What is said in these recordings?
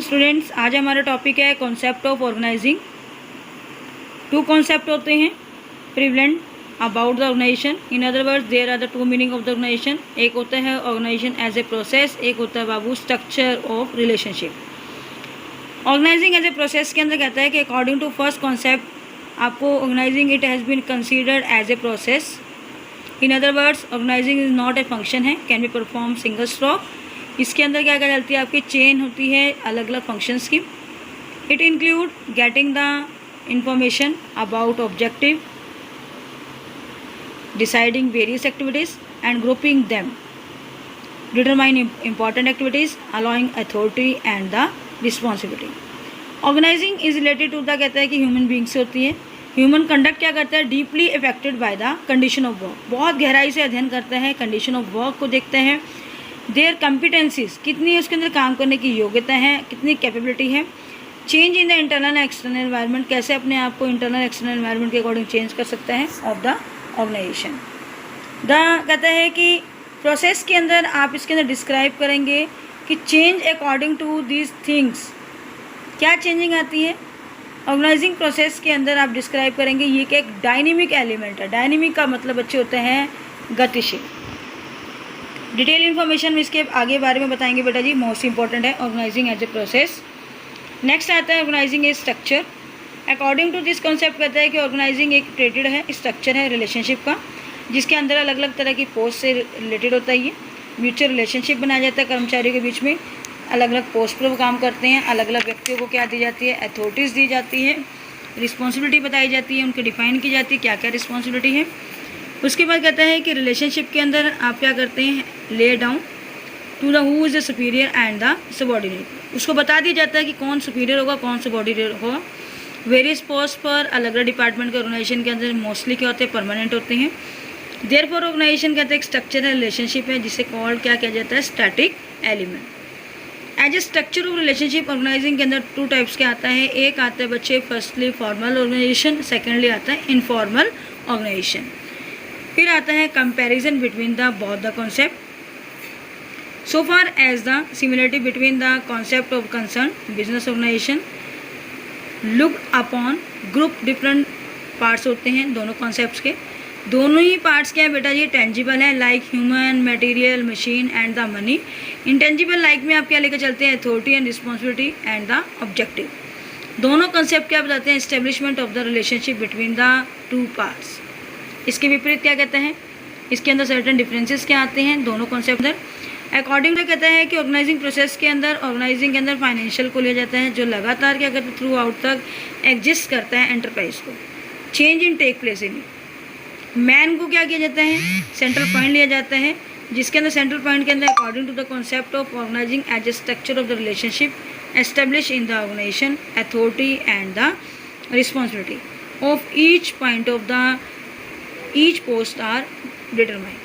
Students, आज हमारा topic है concept of organising. Two concept होते हैं prevalent about the organisation. In other words there are the two meaning of the organisation. एक होता है ऑर्गेनाइजेशन एज ए प्रोसेस, एक होता है बाबू structure of relationship. Organising as a process के अंदर कहता है कि अकॉर्डिंग टू फर्स्ट कॉन्सेप्ट आपको organising it has been considered as a process. In other words organising is not a function है, can be perform single stroke. इसके अंदर क्या क्या चलती है, आपकी चेन होती है अलग अलग फंक्शंस की। It include getting the information about objective, deciding various activities and grouping them, determine important activities, allowing authority and the responsibility. Organising is related to the कहता है कि ह्यूमन बींग्स से होती है। ह्यूमन कंडक्ट क्या करता है, deeply affected by the condition of work, बहुत गहराई से अध्ययन करता है, कंडीशन ऑफ वर्क को देखते हैं। देयर कॉम्पिटेंसीज, कितनी उसके अंदर काम करने की योग्यता है, कितनी कैपेबिलिटी है। Change in the internal external environment, कैसे अपने आप को इंटरनल एक्सटर्नल एनवायरनमेंट के अकॉर्डिंग चेंज कर सकता है ऑफ द ऑर्गेनाइजेशन। कहता है कि प्रोसेस के अंदर आप इसके अंदर डिस्क्राइब करेंगे कि change according to these things, क्या चेंजिंग आती है ऑर्गेनाइजिंग प्रोसेस के अंदर। आप डिस्क्राइब करेंगे ये कि एक डायनेमिक एलिमेंट है। डायनेमिक का मतलब बच्चे होते हैं गतिशील। डिटेल इन्फॉर्मेशन इसके आगे बारे में बताएंगे बेटा जी, मोस्ट इंपॉर्टेंट है organising as a process. Next आता है organising a structure. According to this concept कहता है कि ऑर्गेनाइजिंग एक ट्रेटेड है, स्ट्रक्चर है रिलेशनशिप का, जिसके अंदर अलग अलग तरह की पोस्ट से रिलेटेड होता है। ये म्यूचुअल रिलेशनशिप बनाया जाता है कर्मचारियों के बीच में, अलग अलग पोस्ट पर वो काम करते हैं, अलग अलग व्यक्तियों को क्या दी जाती है, अथॉरिटीज़ दी जाती है, रिस्पॉन्सिबिलिटी बताई जाती है, उनकी डिफाइन की जाती है क्या क्या रिस्पॉन्सिबिलिटी है। उसके बाद कहता है कि रिलेशनशिप के अंदर आप क्या करते हैं, lay down to the who is the superior and the subordinate, उसको बता दिया जाता है कि कौन सुपीरियर होगा कौन सबॉर्डिनेट होगा। वेरियस पोस्ट पर अलग अलग डिपार्टमेंट के ऑर्गेनाइजेशन के अंदर मोस्टली क्या होते हैं, परमानेंट होते हैं। देयरफॉर ऑर्गेनाइजेशन कहते हैं एक स्ट्रक्चर है, रिलेशनशिप है, जिसे कॉल्ड क्या किया जाता है, static element. As a structure of relationship organising के अंदर टू टाइप्स के आता है। एक आता है बच्चे फर्स्टली फॉर्मल ऑर्गेनाइजेशन, सेकेंडली आता है इनफॉर्मल ऑर्गेनाइजेशन। फिर आता है comparison between the both the concept. So far as the similarity between the concept of concern business organisation look upon group, different parts होते हैं दोनों कॉन्सेप्ट्स के। दोनों ही पार्ट्स क्या है बेटा ये टेंजिबल है, like human, material, machine and the money. Intangible like में आप क्या लेकर चलते हैं, authority and responsibility and the objective. दोनों कंसेप्ट क्या बताते हैं, establishment of the relationship between the two parts. इसके विपरीत क्या कहता है, इसके अंदर सर्टेन डिफरेंसेस क्या आते हैं दोनों कॉन्सेप्ट अंदर। अकॉर्डिंग टू कहता है कि ऑर्गेनाइजिंग प्रोसेस के अंदर, ऑर्गेनाइजिंग के अंदर फाइनेंशियल को लिया जाता है, जो लगातार क्या करता है थ्रू आउट तक एग्जिस्ट करता है एंटरप्राइज को। Change in take place in man को क्या किया जाता है, सेंट्रल पॉइंट लिया जाता है, जिसके अंदर सेंट्रल पॉइंट के अंदर according to the concept of organising as a structure of the relationship establish in the organisation, authority and the responsibility of each point of the each post are determined.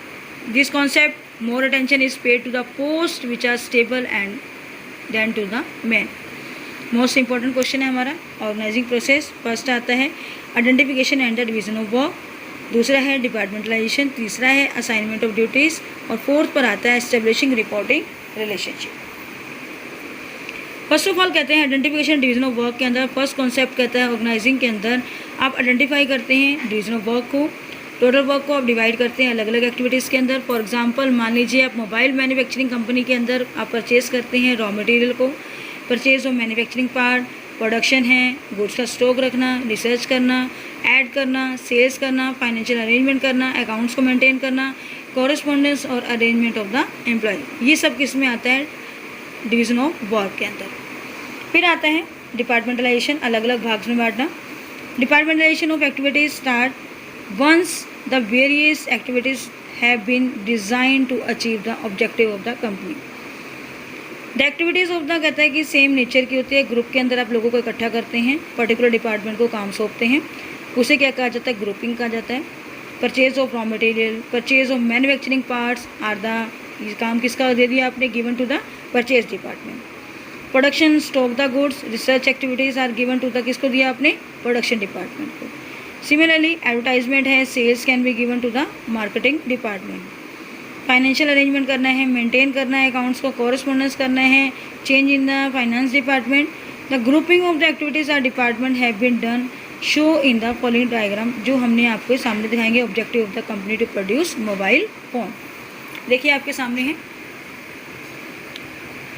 This concept more attention is paid to the posts which are stable and than to the men. Most important question है हमारा organising process. First आता है identification and the division of work, दूसरा है departmentalisation, तीसरा है assignment of duties और fourth पर आता है establishing reporting relationship. First of all कहते हैं आइडेंटिफिकेशन डिवीजन ऑफ वर्क के अंदर फर्स्ट कॉन्सेप्ट कहता है ऑर्गेनाइजिंग के अंदर आप आइडेंटिफाई करते हैं डिवीजन ऑफ वर्क को, टोटल वर्क को आप डिवाइड करते हैं अलग अलग एक्टिविटीज़ के अंदर। फॉर एग्जांपल मान लीजिए आप मोबाइल मैन्युफैक्चरिंग कंपनी के अंदर आप परचेज़ करते हैं रॉ मटेरियल को, purchase of manufacturing part, production है, गुड्स का स्टॉक रखना, रिसर्च करना, ऐड करना, सेल्स करना, फाइनेंशियल अरेंजमेंट करना, अकाउंट्स को मेंटेन करना, कॉरेस्पॉन्डेंस और अरेंजमेंट ऑफ द एम्प्लॉय, ये सब किस में आता है, डिवीज़न ऑफ वर्क के अंदर। फिर आता है डिपार्टमेंटलाइजेशन, अलग अलग भाग में बांटना। Departmentalisation of activities start once the various activities have been designed to achieve the objective of the company. The activities of the कहता है कि सेम नेचर की होती है। ग्रुप के अंदर आप लोगों को इकट्ठा करते हैं, पर्टिकुलर डिपार्टमेंट को काम सौंपते हैं, उसे क्या कहा जाता है, ग्रुपिंग कहा जाता है। Purchase of raw material, purchase of manufacturing parts are the, ये काम किसका दे दिया आपने, given to the purchase department. Production stock the goods, research activities are given to the, किसको दिया आपने, प्रोडक्शन डिपार्टमेंट को। सिमिलरली एडवर्टाइजमेंट है, sales can be given to the marketing department. Financial arrangement करना है, मेंटेन करना है अकाउंट्स को, कॉरेस्पॉन्डेंस करना है, change in the finance department, the grouping of the activities are department have been done, show in the following diagram, जो हमने आपको सामने दिखाएंगे। Objective of the company to produce mobile phone, देखिए आपके सामने है।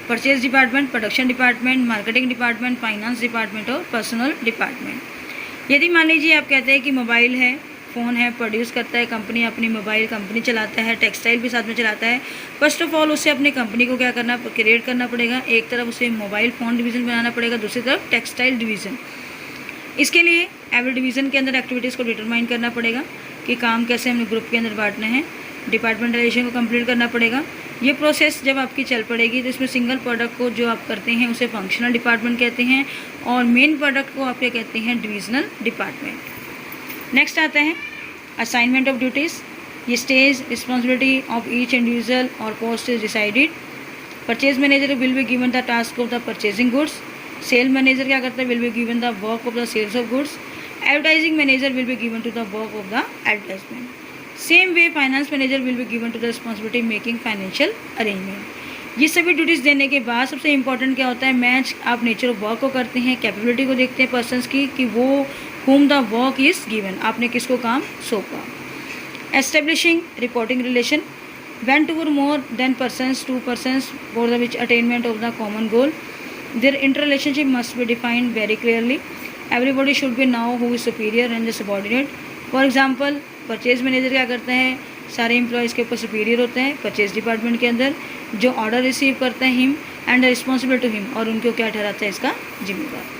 Purchase department, production department, marketing department, finance department और पर्सनल डिपार्टमेंट। यदि मान लीजिए आप कहते हैं कि मोबाइल है, फ़ोन है, प्रोड्यूस करता है कंपनी, अपनी मोबाइल कंपनी चलाता है, टेक्सटाइल भी साथ में चलाता है। फर्स्ट ऑफ ऑल उसे अपनी कंपनी को क्या करना, क्रिएट करना पड़ेगा। एक तरफ उसे मोबाइल फ़ोन डिवीज़न बनाना पड़ेगा, दूसरी तरफ टेक्सटाइल डिवीज़न। इसके लिए एवरी डिवीज़न के अंदर एक्टिविटीज़ को डिटरमाइन करना पड़ेगा कि काम कैसे हमने ग्रुप के अंदर बांटने हैं। डिपार्टमेंटलाइजेशन को कंप्लीट करना पड़ेगा। ये प्रोसेस जब आपकी चल पड़ेगी तो इसमें सिंगल प्रोडक्ट को जो आप करते हैं उसे फंक्शनल डिपार्टमेंट कहते हैं और मेन प्रोडक्ट को आप क्या कहते हैं, डिविजनल डिपार्टमेंट। नेक्स्ट आता है असाइनमेंट ऑफ ड्यूटीज़। ये stage responsibility of each individual और post is decided. Purchase manager will be given the task of the purchasing goods. Sale manager क्या करता है, will be given the work of the sales of goods. Advertising manager will be given to the work of the advertisement. Same way finance manager will be given to the responsibility making financial arrangement. ये सभी duties देने के बाद सबसे important क्या होता है, match आप नेचर ऑफ वर्क को करते हैं, कैपेबिलिटी को देखते हैं पर्सनस की कि वो whom the work is given, आपने किसको काम सौंपा। Establishing reporting relation, when two or more than persons, two persons for the which attainment of the common goal, their interrelationship must be defined very clearly. Everybody should be know who is superior and the subordinate. For example, purchase manager क्या करते हैं, सारे employees के ऊपर superior होते हैं purchase department के अंदर, जो ऑर्डर रिसीव करते हैं him and responsible to him, और उनको क्या ठहराता है इसका जिम्मेदार।